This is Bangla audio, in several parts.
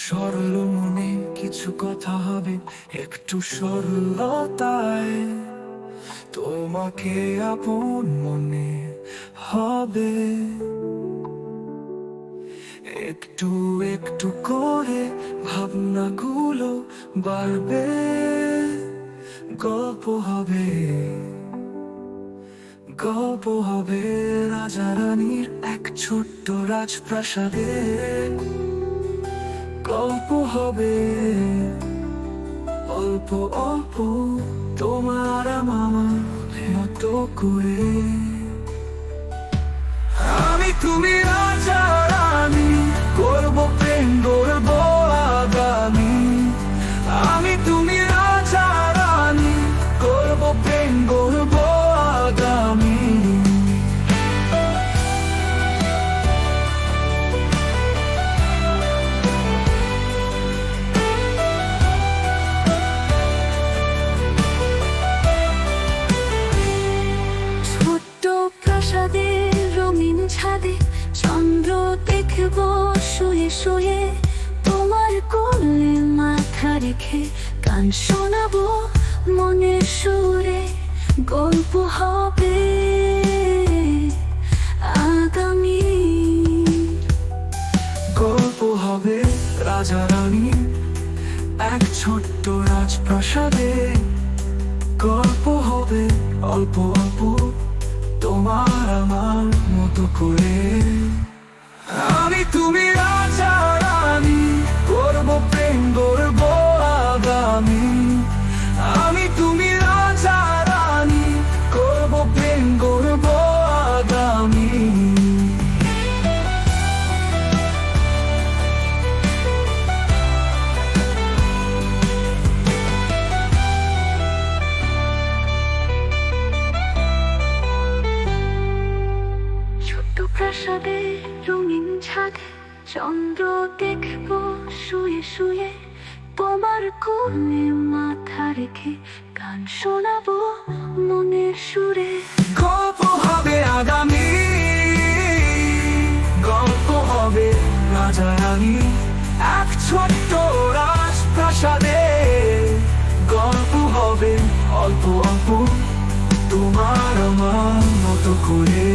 সরল মনে কিছু কথা হবে, একটু সরলতায় তোমাকে আপন মনে হবে। একটু একটু করে ভাবনাগুলো বাড়বে, গল্প হবে, গল্প হবে রাজা রানীর এক ছোট্ট রাজপ্রাসাদে। গল্প হবে অল্প অল্প তোমার আমার মতো করে। আমি তুমি রাজা রানী, করবো প্রেম গড়বো আগামী। আমি তুমি রাজা রানী, করবো প্রেম গড়বো আগামী। ছোট্ট প্রাসাদে রঙিন ছাদে চন্দ্র দেখব শুয়ে শুয়ে, তোমার কোলে মাথা রেখে গান শোনাবো মনের সুরে। গল্প হবে আগামী। গল্প হবে রাজা রানী এক ছোট্ট রাজপ্রাসাদে। গল্প হবে অল্প অল্প তোমার আমার মতো করে। আমি তুমি রাজা রানী, করবো প্রেম গড়বো আগামী। আমি তুমি রাজা রানী, করবো প্রেম গড়বো আগামী। ছোট্ট প্রাসাদে রঙিন ছাদে চন্দ্র দেখব শুয়ে শুয়ে, তোমার কোলে মাথা রেখে গান শোনাবো মনের সুরে। গল্প হবে আগামী, গল্প হবে রাজা রানী এক ছোট্ট রাজপ্রাসাদে। গল্প হবে অল্প অল্প তোমার আমার মতো করে।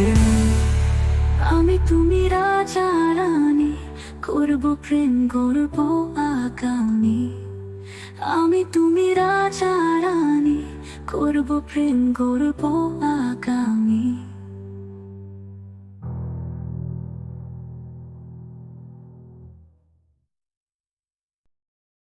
আমি তুমি রাজা রানী, করবো প্রেম গড়বো আগামী। আমি তুমি রাজা রানী, করবো প্রেম গড়বো আগামী।